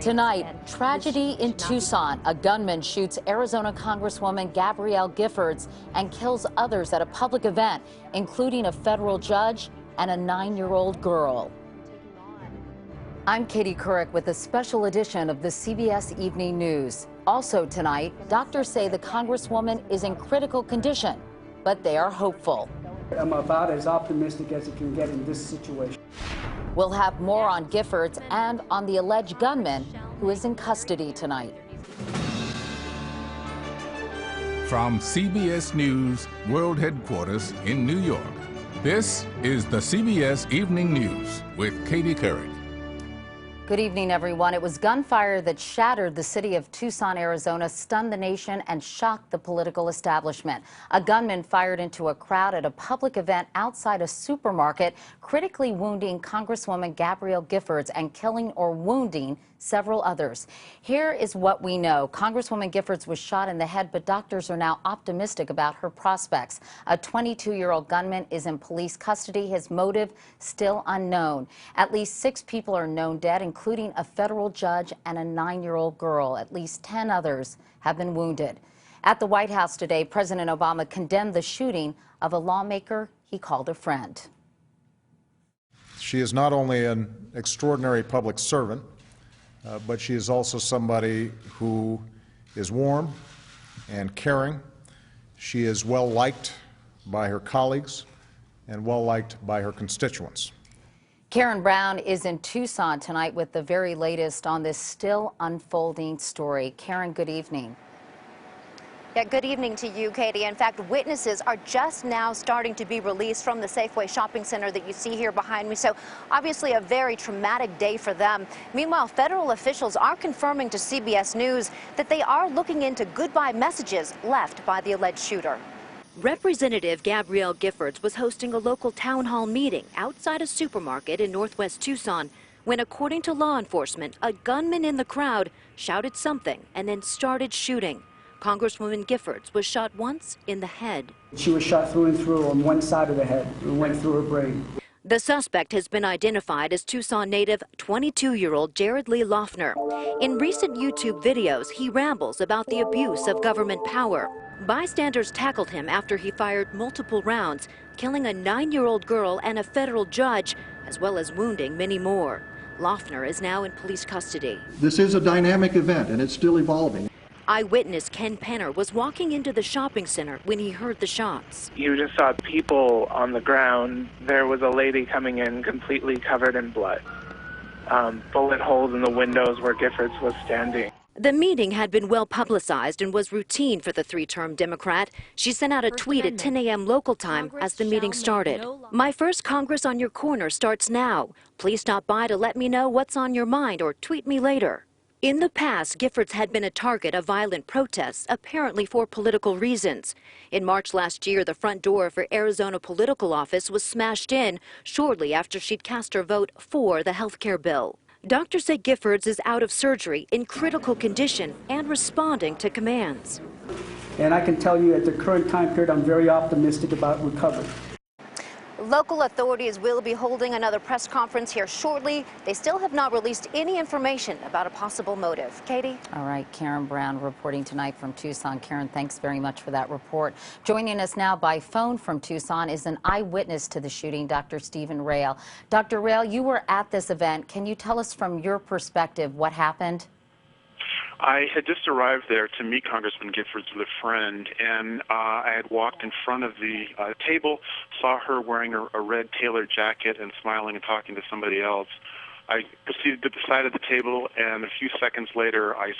Tonight, tragedy in Tucson. A gunman shoots Arizona Congresswoman Gabrielle Giffords and kills others at a public event, including a federal judge and a 9-year-old girl. I'm Katie Couric with a special edition of the CBS Evening News. Also tonight, doctors say the Congresswoman is in critical condition, but they are hopeful. I'm about as optimistic as it can get in this situation. We'll have more on Giffords and on the alleged gunman who is in custody tonight. From CBS News World Headquarters in New York, this is the CBS Evening News with Katie Couric. Good evening, everyone. It was gunfire that shattered the city of Tucson, Arizona, stunned the nation, and shocked the political establishment. A gunman fired into a crowd at a public event outside a supermarket, critically wounding Congresswoman Gabrielle Giffords and killing or wounding several others. Here is what we know. Congresswoman Giffords was shot in the head, but doctors are now optimistic about her prospects. A 22-year-old gunman is in police custody. His motive still unknown. At least 6 people are known dead, including a federal judge and a 9-year-old girl. At least 10 others have been wounded. At the White House today, President Obama condemned the shooting of a lawmaker he called a friend. She is not only an extraordinary public servant, but she is also somebody who is warm and caring. She is well liked by her colleagues and well liked by her constituents. Karen Brown is in Tucson tonight with the very latest on this still unfolding story. Karen, good evening. Yeah, good evening to you, Katie. In fact, witnesses are just now starting to be released from the Safeway shopping center that you see here behind me. So obviously a very traumatic day for them. Meanwhile, federal officials are confirming to CBS News that they are looking into goodbye messages left by the alleged shooter. Representative Gabrielle Giffords was hosting a local town hall meeting outside a supermarket in northwest Tucson when, according to law enforcement, a gunman in the crowd shouted something and then started shooting. Congresswoman Giffords was shot once in the head. She was shot through and through on one side of the head. It went through her brain. The suspect has been identified as Tucson native 22-year-old Jared Lee Loeffner. In recent YouTube videos, he rambles about the abuse of government power. Bystanders tackled him after he fired multiple rounds, killing a 9-year-old girl and a federal judge, as well as wounding many more. Loeffner is now in police custody. This is a dynamic event, and it's still evolving. Eyewitness Ken Penner was walking into the shopping center when he heard the shots. You just saw people on the ground. There was a lady coming in completely covered in blood. Bullet holes in the windows where Giffords was standing. The meeting had been well publicized and was routine for the 3-term Democrat. She sent out a tweet at 10 a.m. local time as the meeting started. My first Congress on your corner starts now. Please stop by to let me know what's on your mind or tweet me later. In the past, Giffords had been a target of violent protests, apparently for political reasons. In March last year, the front door of her Arizona political office was smashed in shortly after she'd cast her vote for the health care bill. Doctors say Giffords is out of surgery, in critical condition, and responding to commands. And I can tell you at the current time period, I'm very optimistic about recovery. Local authorities will be holding another press conference here shortly. They still have not released any information about a possible motive. Katie? All right, Karen Brown reporting tonight from Tucson. Karen, thanks very much for that report. Joining us now by phone from Tucson is an eyewitness to the shooting, Dr. Stephen Rail. Dr. Rail, you were at this event. Can you tell us from your perspective what happened? I had just arrived there to meet Congressman Giffords with a friend, and I had walked in front of the table, saw her wearing a red tailored jacket and smiling and talking to somebody else. I proceeded to the side of the table, and a few seconds later, I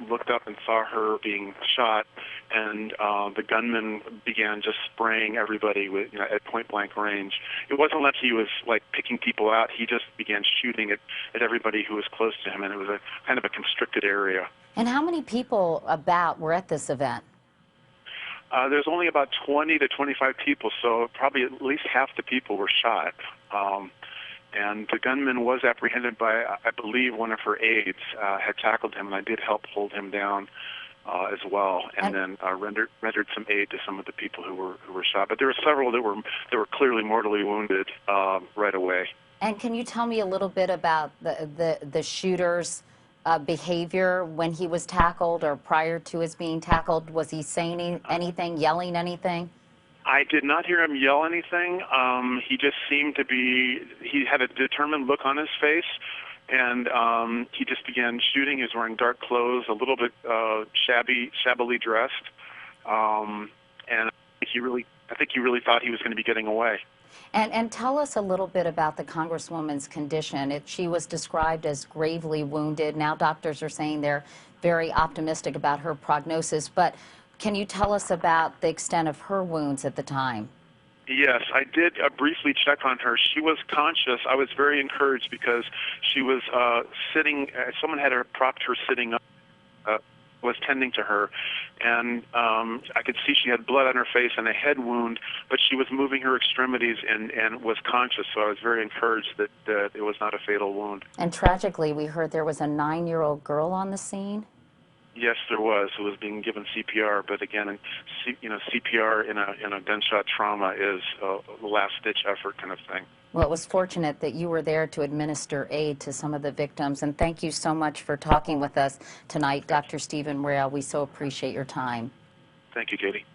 looked up and saw her being shot, and the gunman began just spraying everybody with, at point-blank range. It wasn't like he was picking people out. He just began shooting at everybody who was close to him, and it was a kind of a constricted area. And how many people were at this event? There's only about 20 to 25 people, so probably at least half the people were shot. And the gunman was apprehended by, I believe, one of her aides had tackled him, and I did help hold him down as well, and then rendered some aid to some of the people who were shot. But there were several that were clearly mortally wounded right away. And can you tell me a little bit about the shooters behavior when he was tackled or prior to his being tackled? Was he saying anything, yelling anything? I did not hear him yell anything. He just seemed to be, he had a determined look on his face, and he just began shooting. He was wearing dark clothes, a little bit shabbily dressed, and I think he really thought he was going to be getting away. And tell us a little bit about the Congresswoman's condition. She was described as gravely wounded. Now doctors are saying they're very optimistic about her prognosis, but can you tell us about the extent of her wounds at the time? Yes, I did briefly check on her. She was conscious. I was very encouraged because she was sitting, someone had propped her sitting up, was tending to her, and I could see she had blood on her face and a head wound, but she was moving her extremities and was conscious, so I was very encouraged that it was not a fatal wound. And tragically, we heard there was a 9-year-old girl on the scene? Yes, there was, who was being given CPR, but again, CPR in a gunshot trauma is a last-ditch effort kind of thing. Well, it was fortunate that you were there to administer aid to some of the victims, and thank you so much for talking with us tonight, Dr. Stephen Rail. We so appreciate your time. Thank you, Katie.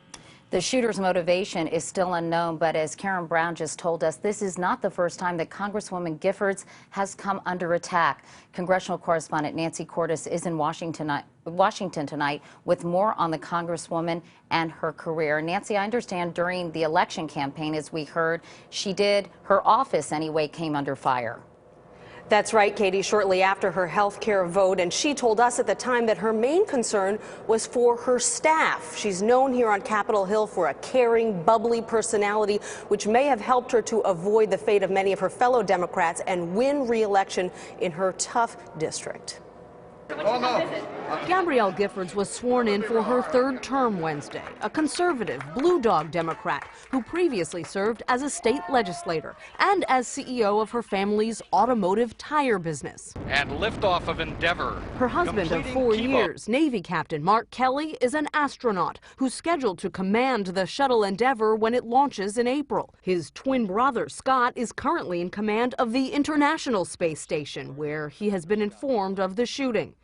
The shooter's motivation is still unknown, but as Karen Brown just told us, this is not the first time that Congresswoman Giffords has come under attack. Congressional correspondent Nancy Cordes is in Washington tonight with more on the Congresswoman and her career. Nancy, I understand during the election campaign, as we heard, her office anyway came under fire. That's right, Katie, shortly after her health care vote, and she told us at the time that her main concern was for her staff. She's known here on Capitol Hill for a caring, bubbly personality, which may have helped her to avoid the fate of many of her fellow Democrats and win re-election in her tough district. Gabrielle Giffords was sworn in for her third term Wednesday, a conservative, blue dog Democrat who previously served as a state legislator and as CEO of her family's automotive tire business. And liftoff of Endeavour. Her husband of 4 years, Navy Captain Mark Kelly, is an astronaut who's scheduled to command the shuttle Endeavour when it launches in April. His twin brother, Scott, is currently in command of the International Space Station, where he has been informed of the shooting.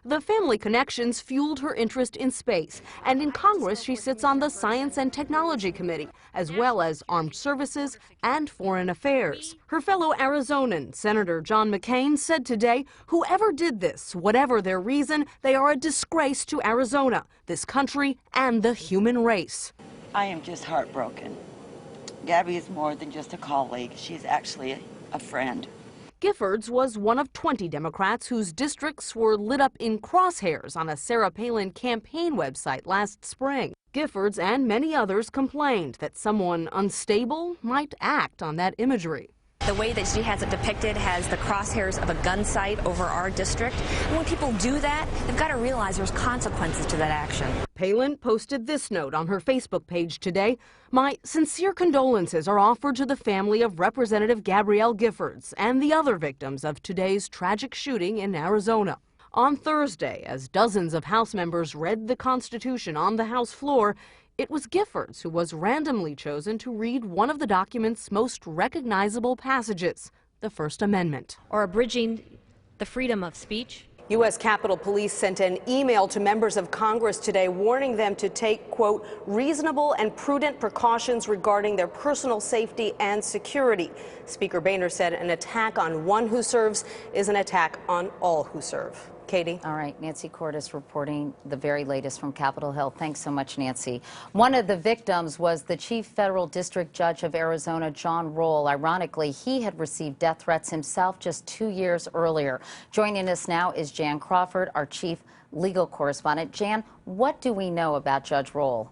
The family connections fueled her interest in space, and in Congress she sits on the Science and Technology Committee, as well as Armed Services and Foreign Affairs. Her fellow Arizonan, Senator John McCain, said today, whoever did this, whatever their reason, they are a disgrace to Arizona, this country, and the human race. I am just heartbroken. Gabby is more than just a colleague. She's actually a friend. Giffords was one of 20 Democrats whose districts were lit up in crosshairs on a Sarah Palin campaign website last spring. Giffords and many others complained that someone unstable might act on that imagery. The way that she has it depicted has the crosshairs of a gun sight over our district. And when people do that, they've got to realize there's consequences to that action. Palin posted this note on her Facebook page today. My sincere condolences are offered to the family of Representative Gabrielle Giffords and the other victims of today's tragic shooting in Arizona. On Thursday, as dozens of House members read the Constitution on the House floor, it was Giffords who was randomly chosen to read one of the document's most recognizable passages, the First Amendment. Or abridging the freedom of speech. U.S. Capitol Police sent an email to members of Congress today warning them to take, quote, reasonable and prudent precautions regarding their personal safety and security. Speaker Boehner said an attack on one who serves is an attack on all who serve. Katie. All right, Nancy Cordes reporting the very latest from Capitol Hill. Thanks so much, Nancy. One of the victims was the Chief Federal District Judge of Arizona, John Roll. Ironically, he had received death threats himself just 2 years earlier. Joining us now is Jan Crawford, our Chief Legal Correspondent. Jan, what do we know about Judge Roll?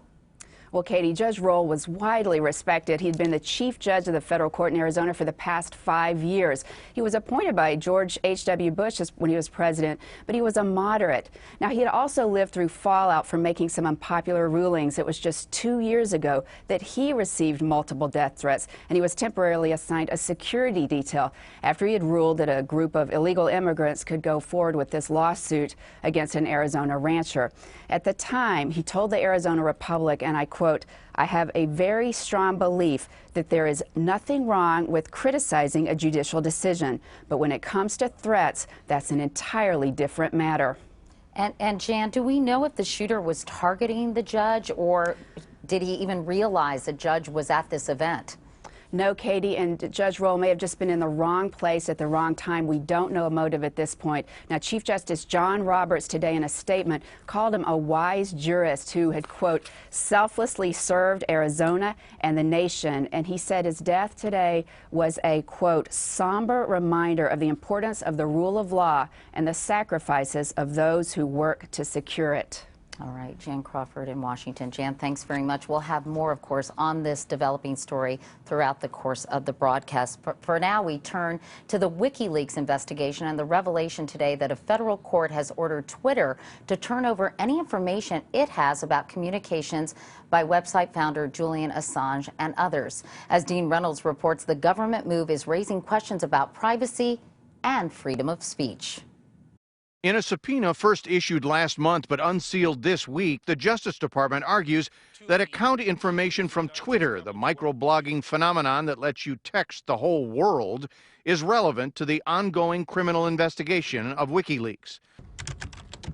Well, Katie, Judge Roll was widely respected. He'd been the chief judge of the federal court in Arizona for the past 5 years. He was appointed by George H.W. Bush when he was president, but he was a moderate. Now, he had also lived through fallout from making some unpopular rulings. It was just 2 years ago that he received multiple death threats, and he was temporarily assigned a security detail after he had ruled that a group of illegal immigrants could go forward with this lawsuit against an Arizona rancher. At the time, he told the Arizona Republic, and I quote, quote, "I have a very strong belief that there is nothing wrong with criticizing a judicial decision, but when it comes to threats, that's an entirely different matter." And Jan, do we know if the shooter was targeting the judge, or did he even realize the judge was at this event? No, Katie, and Judge Roll may have just been in the wrong place at the wrong time. We don't know a motive at this point. Now, Chief Justice John Roberts today in a statement called him a wise jurist who had, quote, selflessly served Arizona and the nation. And he said his death today was a, quote, somber reminder of the importance of the rule of law and the sacrifices of those who work to secure it. All right, Jan Crawford in Washington. Jan, thanks very much. We'll have more, of course, on this developing story throughout the course of the broadcast. For now, we turn to the WikiLeaks investigation and the revelation today that a federal court has ordered Twitter to turn over any information it has about communications by website founder Julian Assange and others. As Dean Reynolds reports, the government move is raising questions about privacy and freedom of speech. In a subpoena first issued last month but unsealed this week, the Justice Department argues that account information from Twitter, the microblogging phenomenon that lets you text the whole world, is relevant to the ongoing criminal investigation of WikiLeaks.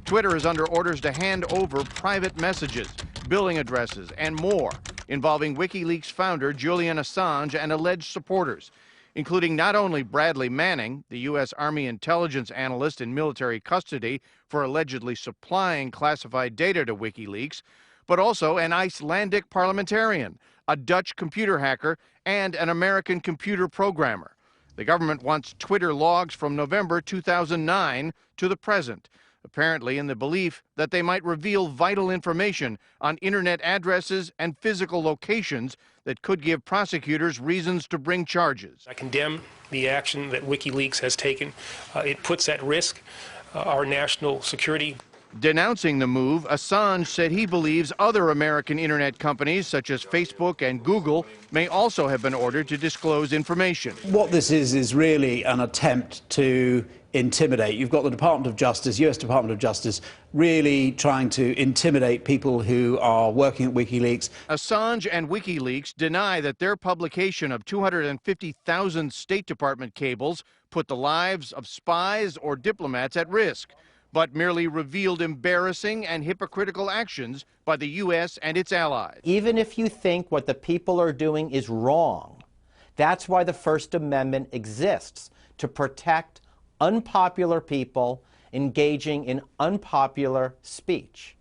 Twitter is under orders to hand over private messages, billing addresses, and more involving WikiLeaks founder Julian Assange and alleged supporters, including not only Bradley Manning, the U.S. Army intelligence analyst in military custody for allegedly supplying classified data to WikiLeaks, but also an Icelandic parliamentarian, a Dutch computer hacker, and an American computer programmer. The government wants Twitter logs from November 2009 to the present, apparently in the belief that they might reveal vital information on internet addresses and physical locations that could give prosecutors reasons to bring charges. I condemn the action that WikiLeaks has taken. It puts at risk our national security. Denouncing the move, Assange said he believes other American internet companies such as Facebook and Google may also have been ordered to disclose information. What this is really an attempt to intimidate. You've got the Department of Justice, US Department of Justice, really trying to intimidate people who are working at WikiLeaks. Assange and WikiLeaks deny that their publication of 250,000 State Department cables put the lives of spies or diplomats at risk, but merely revealed embarrassing and hypocritical actions by the U.S. and its allies. Even if you think what the people are doing is wrong, that's why the First Amendment exists, to protect unpopular people engaging in unpopular speech.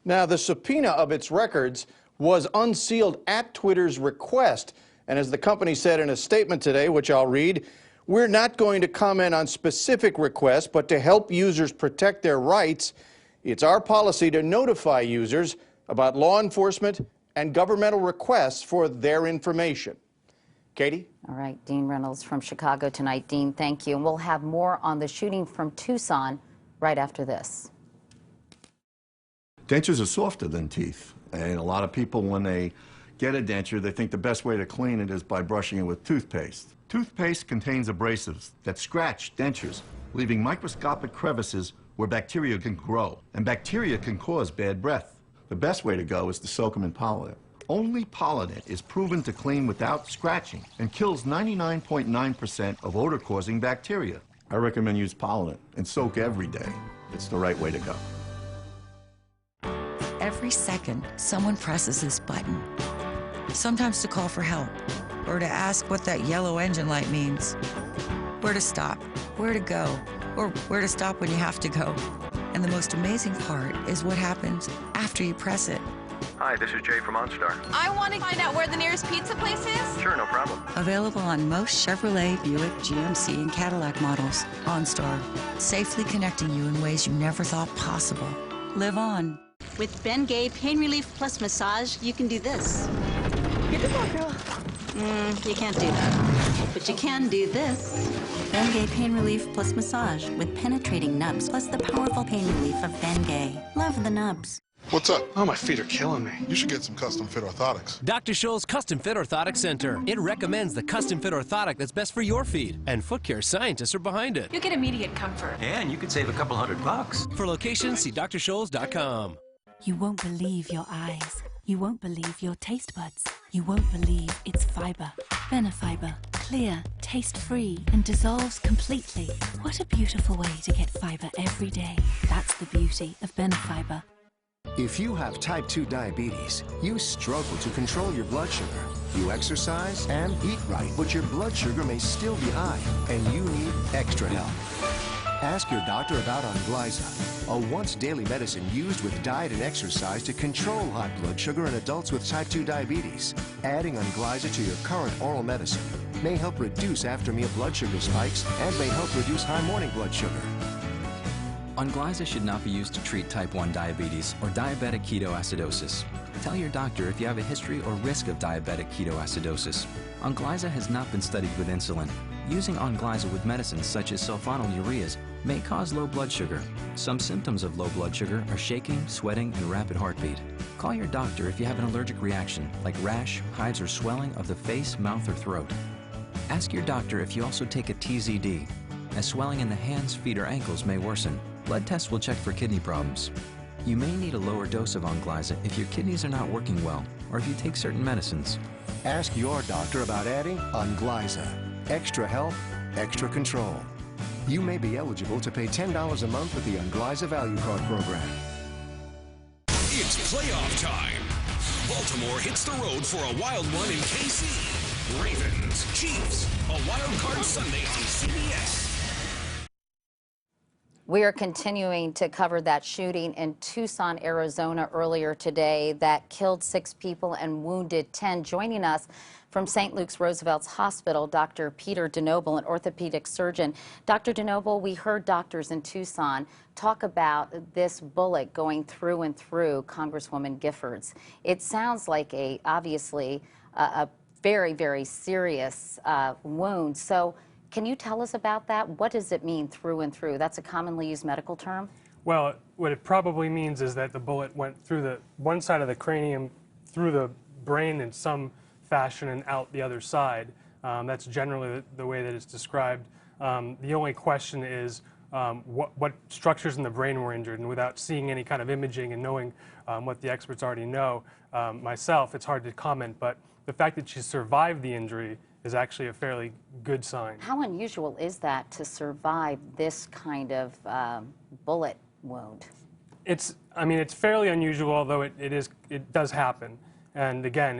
Now, the subpoena of its records was unsealed at Twitter's request, and as the company said in a statement today, which I'll read, "We're not going to comment on specific requests, but to help users protect their rights, it's our policy to notify users about law enforcement and governmental requests for their information." Katie? All right, Dean Reynolds from Chicago tonight. Dean, thank you. And we'll have more on the shooting from Tucson right after this. Dentures are softer than teeth, and a lot of people, when they get a denture, they think the best way to clean it is by brushing it with toothpaste. Toothpaste contains abrasives that scratch dentures, leaving microscopic crevices where bacteria can grow, and bacteria can cause bad breath. The best way to go is to soak them in Polident. Only Polident is proven to clean without scratching and kills 99.9% of odor-causing bacteria. I recommend use Polident and soak every day. It's the right way to go. Every second, someone presses this button. Sometimes to call for help, or to ask what that yellow engine light means. Where to stop, where to go, or where to stop when you have to go. And the most amazing part is what happens after you press it. Hi, this is Jay from OnStar. I want to find out where the nearest pizza place is. Sure, no problem. Available on most Chevrolet, Buick, GMC, and Cadillac models. OnStar, safely connecting you in ways you never thought possible. Live on. With Bengay Pain Relief Plus Massage, you can do this. Get the ball, girl. You can't do that. But you can do this. Bengay Pain Relief Plus Massage with penetrating nubs plus the powerful pain relief of Bengay. Love the nubs. What's up? Oh, my feet are killing me. You should get some custom fit orthotics. Dr. Scholl's Custom Fit Orthotic Center. It recommends the custom fit orthotic that's best for your feet, and foot care scientists are behind it. You get immediate comfort. And you could save a couple $100. For locations, see drscholls.com. You won't believe your eyes. You won't believe your taste buds. You won't believe it's fiber. Benefiber. Clear, taste-free, and dissolves completely. What a beautiful way to get fiber every day. That's the beauty of Benefiber. If you have type 2 diabetes, you struggle to control your blood sugar. You exercise and eat right, but your blood sugar may still be high, and you need extra help. Ask your doctor about Onglyza, a once-daily medicine used with diet and exercise to control high blood sugar in adults with type 2 diabetes. Adding Onglyza to your current oral medicine may help reduce after-meal blood sugar spikes and may help reduce high morning blood sugar. Onglyza should not be used to treat type 1 diabetes or diabetic ketoacidosis. Tell your doctor if you have a history or risk of diabetic ketoacidosis. Onglyza has not been studied with insulin. Using Onglyza with medicines such as sulfonylureas may cause low blood sugar. Some symptoms of low blood sugar are shaking, sweating, and rapid heartbeat. Call your doctor if you have an allergic reaction, like rash, hives, or swelling of the face, mouth, or throat. Ask your doctor if you also take a TZD, as swelling in the hands, feet, or ankles may worsen. Blood tests will check for kidney problems. You may need a lower dose of Onglyza if your kidneys are not working well or if you take certain medicines. Ask your doctor about adding Onglyza. Extra help, extra control. You may be eligible to pay $10 a month with the Onglyza Value Card program. It's playoff time. Baltimore hits the road for a wild one in KC. Ravens, Chiefs, a wild card Sunday on CBS. We are continuing to cover that shooting in Tucson, Arizona earlier today that killed 6 people and wounded 10. Joining us from St. Luke's Roosevelt's Hospital, Dr. Peter DeNoble, an orthopedic surgeon. Dr. DeNoble, we heard doctors in Tucson talk about this bullet going through and through Congresswoman Giffords. It sounds like obviously a very, very serious wound. So can you tell us about that? What does it mean through and through? That's a commonly used medical term. Well, what it probably means is that the bullet went through the one side of the cranium, through the brain in some fashion, and out the other side. That's generally the way that it's described. The only question is what structures in the brain were injured, and without seeing any kind of imaging and knowing what the experts already know, myself, it's hard to comment, but the fact that she survived the injury is actually a fairly good sign. How unusual is that to survive this kind of bullet wound? I mean, it's fairly unusual, although it does happen. And again,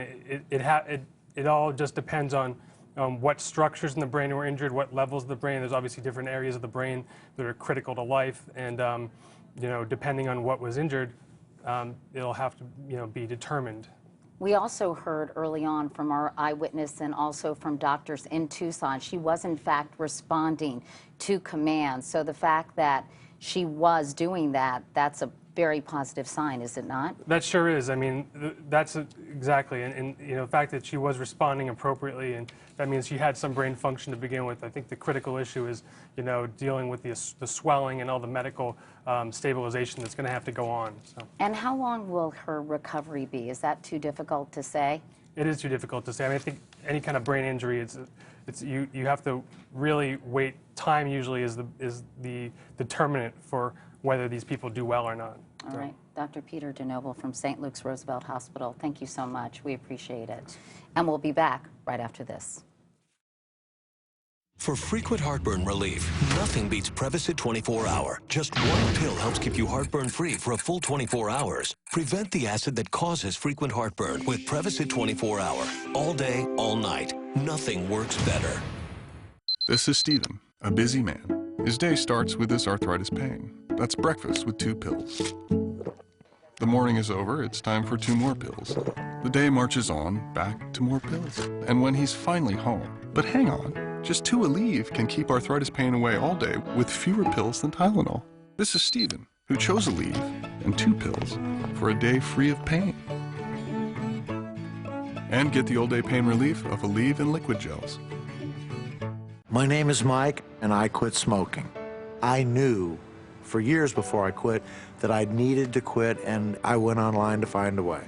it all just depends on what structures in the brain were injured, what levels of the brain. There's obviously different areas of the brain that are critical to life, and you know, depending on what was injured, it'll have to be determined. We also heard early on from our eyewitness and also from doctors in Tucson, she was in fact responding to commands. So the fact that she was doing that, that's a very positive sign, is it not? That sure is. I mean, that's exactly, and the fact that she was responding appropriately, and that means she had some brain function to begin with. I think the critical issue is, dealing with the swelling and all the medical stabilization that's going to have to go on. So. And how long will her recovery be? Is that too difficult to say? It is too difficult to say. I mean, I think any kind of brain injury, you have to really wait. Time usually is the determinant for whether these people do well or not. All right. Dr. Peter DeNoble from St. Luke's Roosevelt Hospital, thank you so much. We appreciate it. And we'll be back right after this. For frequent heartburn relief, nothing beats Prevacid 24-Hour. Just one pill helps keep you heartburn-free for a full 24 hours. Prevent the acid that causes frequent heartburn with Prevacid 24-Hour. All day, all night. Nothing works better. This is Stephen, a busy man. His day starts with this arthritis pain. That's breakfast with 2 pills. The morning is over, it's time for 2 more pills. The day marches on, back to more pills. And when he's finally home, but hang on, just 2 Aleve can keep arthritis pain away all day with fewer pills than Tylenol. This is Stephen, who chose Aleve and 2 pills for a day free of pain. And get the all-day pain relief of Aleve and liquid gels. My name is Mike, and I quit smoking. I knew for years before I quit that I needed to quit, and I went online to find a way.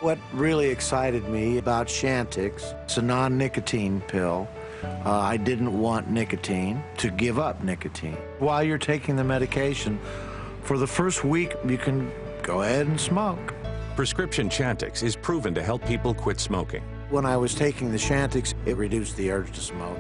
What really excited me about Chantix, it's a non-nicotine pill. I didn't want nicotine, to give up nicotine. While you're taking the medication, for the first week, you can go ahead and smoke. Prescription Chantix is proven to help people quit smoking. When I was taking the Chantix, it reduced the urge to smoke.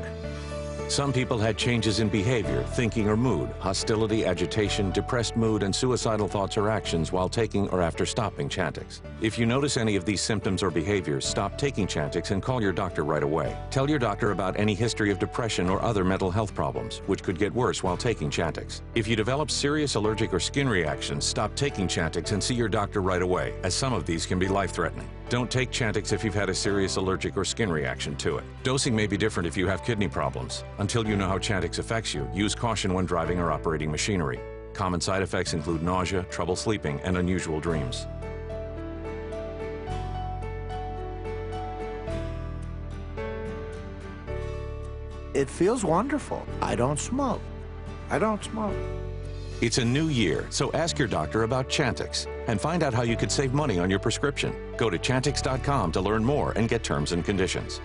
Some people had changes in behavior, thinking or mood, hostility, agitation, depressed mood, and suicidal thoughts or actions while taking or after stopping Chantix. If you notice any of these symptoms or behaviors, stop taking Chantix and call your doctor right away. Tell your doctor about any history of depression or other mental health problems, which could get worse while taking Chantix. If you develop serious allergic or skin reactions, stop taking Chantix and see your doctor right away, as some of these can be life-threatening. Don't take Chantix if you've had a serious allergic or skin reaction to it. Dosing may be different if you have kidney problems. Until you know how Chantix affects you, use caution when driving or operating machinery. Common side effects include nausea, trouble sleeping, and unusual dreams. It feels wonderful. I don't smoke. I don't smoke. It's a new year, so ask your doctor about Chantix and find out how you could save money on your prescription. Go to Chantix.com to learn more and get terms and conditions.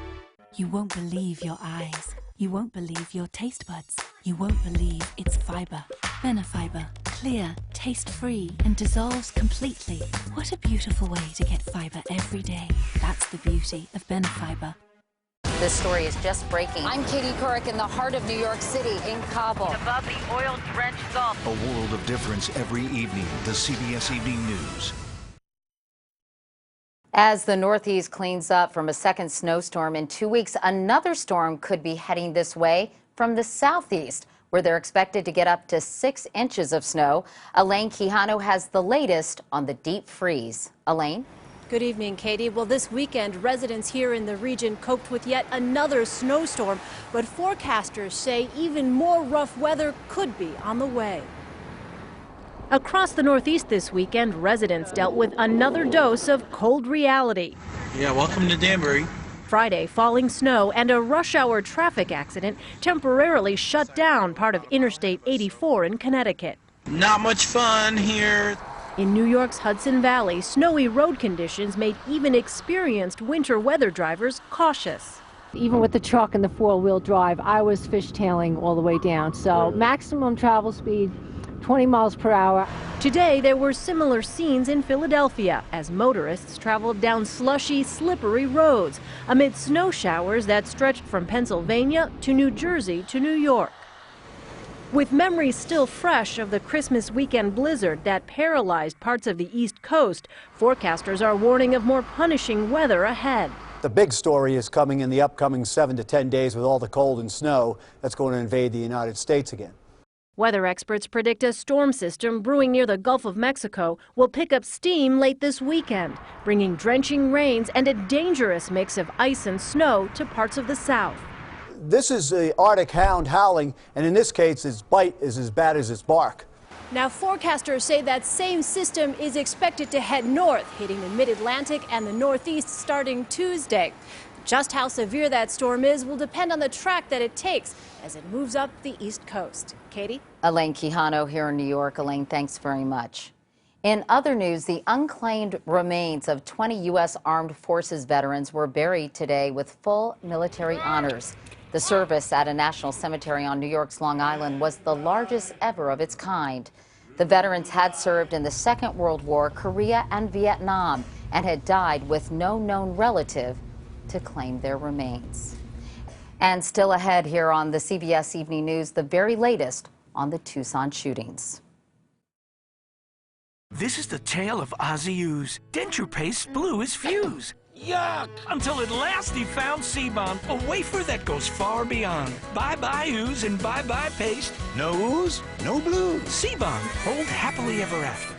You won't believe your eyes. You won't believe your taste buds. You won't believe its fiber. Benefiber. Clear, taste-free, and dissolves completely. What a beautiful way to get fiber every day. That's the beauty of Benefiber. This story is just breaking. I'm Katie Couric in the heart of New York City, in Kabul. Above the oil-drenched Gulf. A world of difference every evening. The CBS Evening News. As the Northeast cleans up from a second snowstorm in 2 weeks, another storm could be heading this way from the southeast, where they're expected to get up to 6 inches of snow. Elaine Quijano has the latest on the deep freeze. Elaine? Good evening, Katie. Well, this weekend, residents here in the region coped with yet another snowstorm, but forecasters say even more rough weather could be on the way. Across the Northeast this weekend, residents dealt with another dose of cold reality. Yeah, welcome to Danbury. Friday, falling snow and a rush hour traffic accident temporarily shut down part of Interstate 84 in Connecticut. Not much fun here. In New York's Hudson Valley, snowy road conditions made even experienced winter weather drivers cautious. Even with the truck and the four-wheel drive, I was fishtailing all the way down. So maximum travel speed, 20 miles per hour. Today, there were similar scenes in Philadelphia as motorists traveled down slushy, slippery roads amid snow showers that stretched from Pennsylvania to New Jersey to New York. With memories still fresh of the Christmas weekend blizzard that paralyzed parts of the East Coast, forecasters are warning of more punishing weather ahead. The big story is coming in the upcoming 7 to 10 days with all the cold and snow that's going to invade the United States again. Weather experts predict a storm system brewing near the Gulf of Mexico will pick up steam late this weekend, bringing drenching rains and a dangerous mix of ice and snow to parts of the South. This is the Arctic hound howling, and in this case, its bite is as bad as its bark. Now, forecasters say that same system is expected to head north, hitting the mid-Atlantic and the Northeast starting Tuesday. Just how severe that storm is will depend on the track that it takes as it moves up the East Coast. Katie? Elaine Quijano here in New York. Elaine, thanks very much. In other news, the unclaimed remains of 20 U.S. Armed Forces veterans were buried today with full military honors. The service at a national cemetery on New York's Long Island was the largest ever of its kind. The veterans had served in the Second World War, Korea, and Vietnam, and had died with no known relative to claim their remains. And still ahead here on the CBS Evening News, the very latest on the Tucson shootings. This is the tale of Ozzy Ooze. Denture paste blew his fuse. Yuck! Until at last he found C-Bond, a wafer that goes far beyond. Bye-bye ooze and bye-bye paste. No ooze, no blues. C-Bond, hold happily ever after.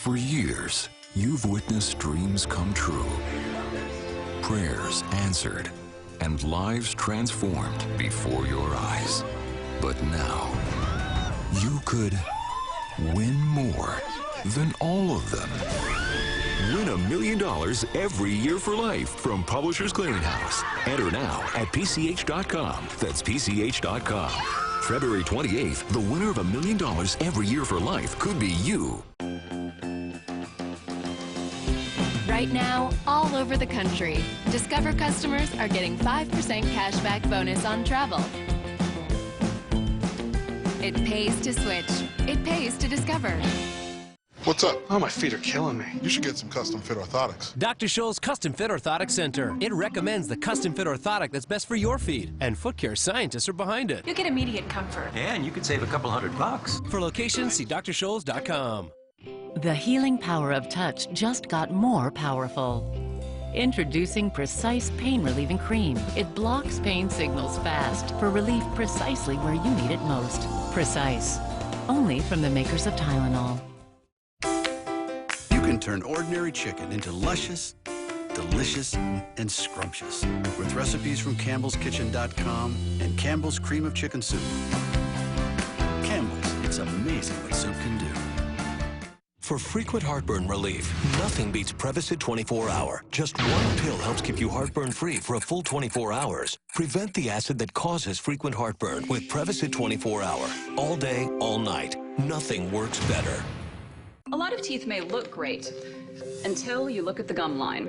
For years, you've witnessed dreams come true, prayers answered, and lives transformed before your eyes. But now, you could win more than all of them. Win $1 million every year for life from Publishers Clearinghouse. Enter now at PCH.com. That's PCH.com. February 28th, the winner of $1 million every year for life could be you. Right now, all over the country, Discover customers are getting 5% cashback bonus on travel. It pays to switch. It pays to Discover. What's up? Oh, my feet are killing me. You should get some custom fit orthotics. Dr. Scholl's Custom Fit Orthotic Center. It recommends the custom fit orthotic that's best for your feet, and foot care scientists are behind it. You'll get immediate comfort. And you could save a couple $100. For locations, see drscholls.com. The healing power of touch just got more powerful. Introducing Precise Pain Relieving Cream. It blocks pain signals fast for relief precisely where you need it most. Precise. Only from the makers of Tylenol. You can turn ordinary chicken into luscious, delicious, and scrumptious with recipes from CampbellsKitchen.com and Campbell's Cream of Chicken Soup. Campbell's, it's amazing what soup can do. For frequent heartburn relief, nothing beats Prevacid 24-Hour. Just one pill helps keep you heartburn-free for a full 24 hours. Prevent the acid that causes frequent heartburn with Prevacid 24-Hour. All day, all night. Nothing works better. A lot of teeth may look great until you look at the gum line.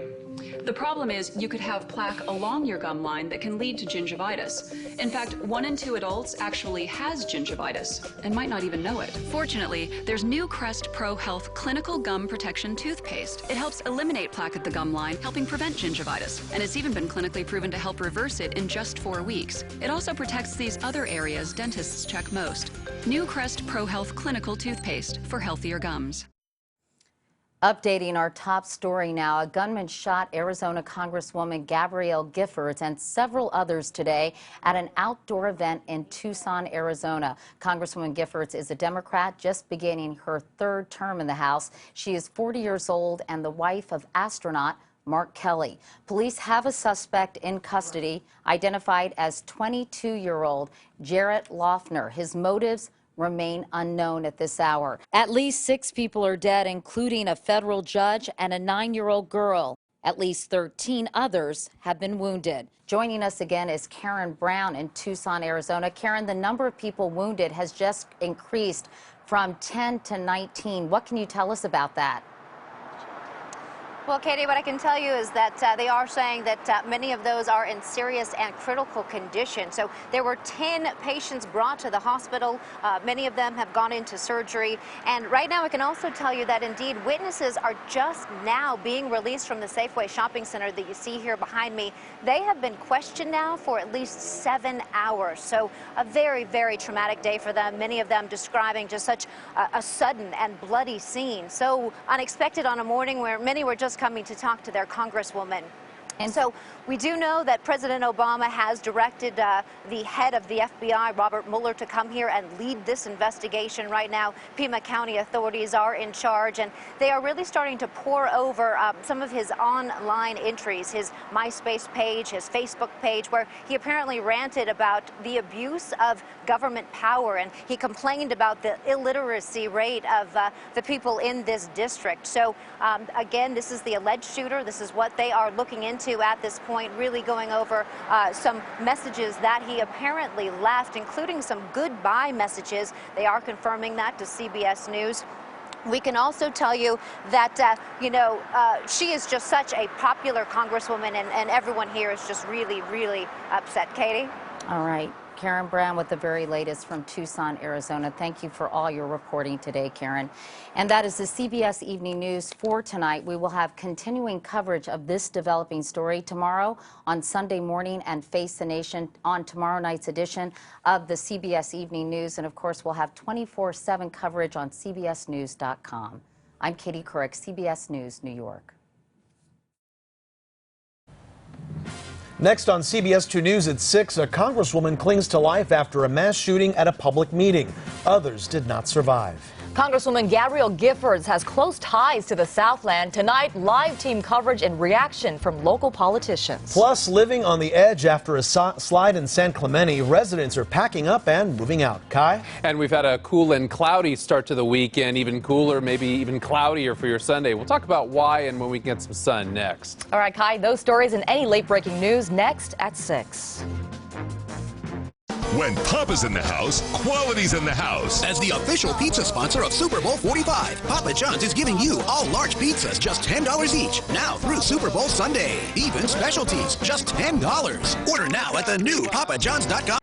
The problem is you could have plaque along your gum line that can lead to gingivitis. In fact, 1 in 2 adults actually has gingivitis and might not even know it. Fortunately, there's new Crest Pro Health Clinical Gum Protection Toothpaste. It helps eliminate plaque at the gum line, helping prevent gingivitis. And it's even been clinically proven to help reverse it in just 4 weeks. It also protects these other areas dentists check most. New Crest Pro Health Clinical Toothpaste for healthier gums. Updating our top story now, a gunman shot Arizona Congresswoman Gabrielle Giffords and several others today at an outdoor event in Tucson, Arizona. Congresswoman Giffords is a Democrat just beginning her 3rd term in the House. She is 40 years old and the wife of astronaut Mark Kelly. Police have a suspect in custody, identified as 22-year-old Jarrett Loeffner. His motives remain unknown at this hour. At least 6 people are dead, including a federal judge and a 9-year-old girl. At least 13 others have been wounded. Joining us again is Karen Brown in Tucson, Arizona. Karen, the number of people wounded has just increased from 10 to 19. What can you tell us about that? Well, Katie, what I can tell you is that they are saying that many of those are in serious and critical condition. So there were 10 patients brought to the hospital. Many of them have gone into surgery. And right now I can also tell you that indeed witnesses are just now being released from the Safeway shopping center that you see here behind me. They have been questioned now for at least 7 hours. So a very, very traumatic day for them. Many of them describing just such a sudden and bloody scene. So unexpected on a morning where many were just coming to talk to their congresswoman. And so we do know that President Obama has directed the head of the FBI, Robert Mueller, to come here and lead this investigation. Right now, Pima County authorities are in charge, and they are really starting to pore over some of his online entries, his MySpace page, his Facebook page, where he apparently ranted about the abuse of government power, and he complained about the illiteracy rate of the people in this district. So again, this is the alleged shooter. This is what they are looking into at this point, really going over some messages that he apparently left, including some goodbye messages. They are confirming that to CBS News. We can also tell you that, she is just such a popular congresswoman, and everyone here is just really, really upset. Katie? All right. Karen Brown with the very latest from Tucson, Arizona. Thank you for all your reporting today, Karen. And that is the CBS Evening News for tonight. We will have continuing coverage of this developing story tomorrow on Sunday morning and Face the Nation on tomorrow night's edition of the CBS Evening News. And of course, we'll have 24/7 coverage on CBSNews.com. I'm Katie Couric, CBS News, New York. Next on CBS 2 News at 6, a congresswoman clings to life after a mass shooting at a public meeting. Others did not survive. Congresswoman Gabrielle Giffords has close ties to the Southland. Tonight, live team coverage and reaction from local politicians. Plus, living on the edge after a slide in San Clemente, residents are packing up and moving out. Kai? And we've had a cool and cloudy start to the weekend, even cooler, maybe even cloudier for your Sunday. We'll talk about why and when we can get some sun next. All right, Kai, those stories and any late-breaking news next at 6. When Papa's in the house, quality's in the house. As the official pizza sponsor of Super Bowl 45, Papa John's is giving you all large pizzas just $10 each. Now through Super Bowl Sunday. Even specialties, just $10. Order now at the new papajohns.com.